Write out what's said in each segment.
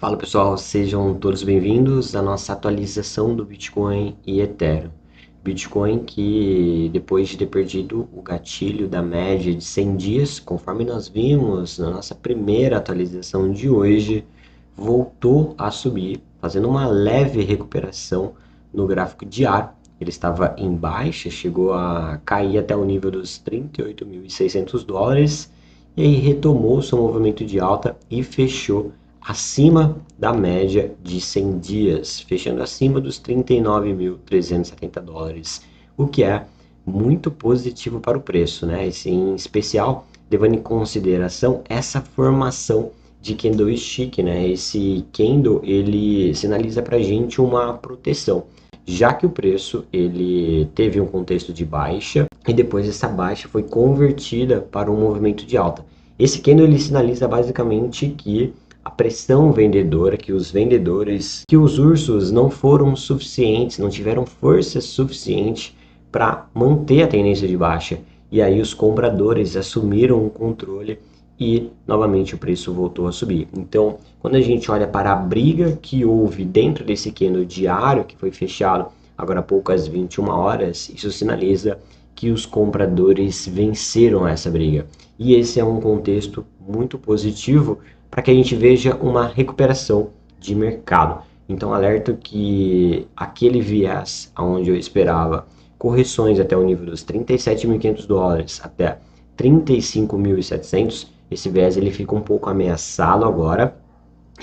Fala pessoal, sejam todos bem-vindos à nossa atualização do Bitcoin e Ethereum. Bitcoin que depois de ter perdido o gatilho da média de 100 dias, conforme nós vimos na nossa primeira atualização de hoje, voltou a subir, fazendo uma leve recuperação no gráfico diário. Ele estava em baixa, chegou a cair até o nível dos 38.600 dólares e aí retomou seu movimento de alta e fechou acima da média de 100 dias, fechando acima dos 39.370 dólares, o que é muito positivo para o preço, né? Esse, em especial, levando em consideração essa formação de candlestick, né? Esse candle, ele sinaliza para a gente uma proteção, já que o preço ele teve um contexto de baixa e depois essa baixa foi convertida para um movimento de alta. Esse candle ele sinaliza basicamente que a pressão vendedora, que os vendedores, que os ursos não foram suficientes, não tiveram força suficiente para manter a tendência de baixa. E aí os compradores assumiram o controle e novamente o preço voltou a subir. Então, quando a gente olha para a briga que houve dentro desse candle diário, que foi fechado agora há pouco às 21 horas, isso sinaliza que os compradores venceram essa briga. E esse é um contexto muito positivo para que a gente veja uma recuperação de mercado. Então, alerto que aquele viés onde eu esperava correções até o nível dos 37.500 dólares até 35.700, esse viés ele fica um pouco ameaçado agora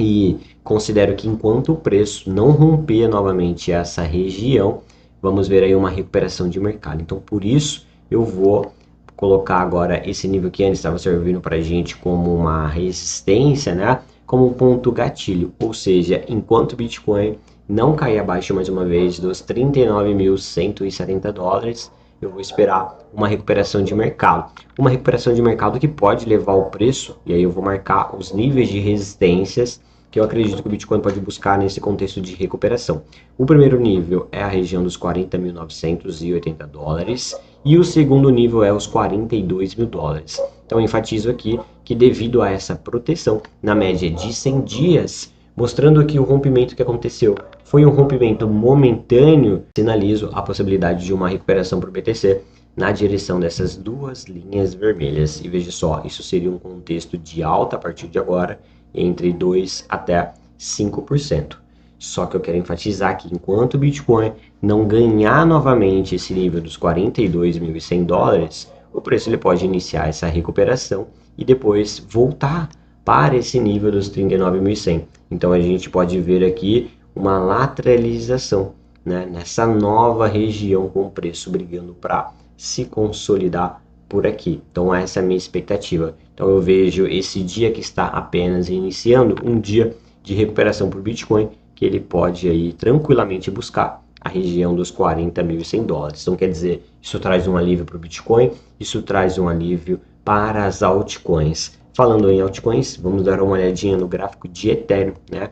e considero que enquanto o preço não romper novamente essa região, vamos ver aí uma recuperação de mercado. Então, por isso, eu vou colocar agora esse nível que antes estava servindo para a gente como uma resistência, né? Como um ponto gatilho, ou seja, enquanto o Bitcoin não cair abaixo mais uma vez dos 39.170 dólares, eu vou esperar uma recuperação de mercado. Uma recuperação de mercado que pode levar o preço, e aí eu vou marcar os níveis de resistências que eu acredito que o Bitcoin pode buscar nesse contexto de recuperação. O primeiro nível é a região dos 40.980 dólares e o segundo nível é os 42 mil dólares. Então, eu enfatizo aqui que devido a essa proteção na média de 100 dias, mostrando que o rompimento que aconteceu foi um rompimento momentâneo, sinalizo a possibilidade de uma recuperação para o BTC na direção dessas duas linhas vermelhas. E veja só, isso seria um contexto de alta a partir de agora, entre 2% até 5%. Só que eu quero enfatizar que enquanto o Bitcoin não ganhar novamente esse nível dos 42.100 dólares, o preço ele pode iniciar essa recuperação e depois voltar para esse nível dos 39.100. Então a gente pode ver aqui uma lateralização, né, nessa nova região com o preço brigando para se consolidar por aqui. Então essa é a minha expectativa. Então eu vejo esse dia que está apenas iniciando, um dia de recuperação para o Bitcoin, que ele pode aí tranquilamente buscar a região dos 40.100 dólares. Então quer dizer, isso traz um alívio para o Bitcoin, isso traz um alívio para as altcoins. Falando em altcoins, vamos dar uma olhadinha no gráfico de Ethereum, né?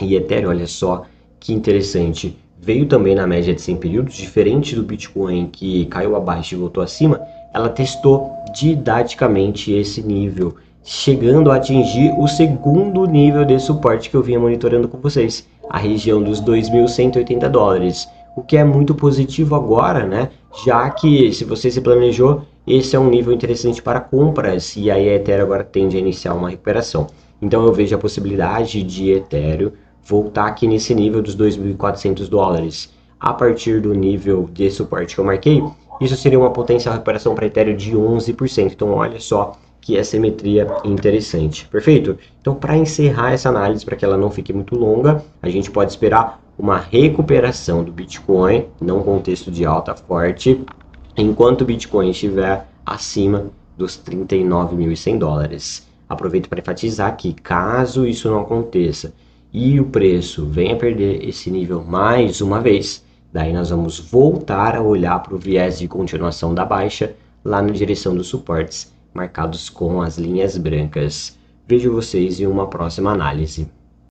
E Ethereum, olha só que interessante, veio também na média de 100 períodos, diferente do Bitcoin que caiu abaixo e voltou acima, ela testou didaticamente esse nível, chegando a atingir o segundo nível de suporte que eu vinha monitorando com vocês, a região dos 2.180 dólares, o que é muito positivo agora, né? Já que se você se planejou, esse é um nível interessante para compras e aí a Ethereum agora tende a iniciar uma recuperação. Então eu vejo a possibilidade de Ethereum voltar aqui nesse nível dos 2.400 dólares. A partir do nível de suporte que eu marquei, isso seria uma potencial recuperação para Ethereum de 11%. Então olha só que assimetria interessante. Perfeito? Então para encerrar essa análise, para que ela não fique muito longa, a gente pode esperar uma recuperação do Bitcoin, não contexto de alta forte, enquanto o Bitcoin estiver acima dos 39.100 dólares. Aproveito para enfatizar que caso isso não aconteça e o preço venha perder esse nível mais uma vez, daí nós vamos voltar a olhar para o viés de continuação da baixa lá na direção dos suportes marcados com as linhas brancas. Vejo vocês em uma próxima análise.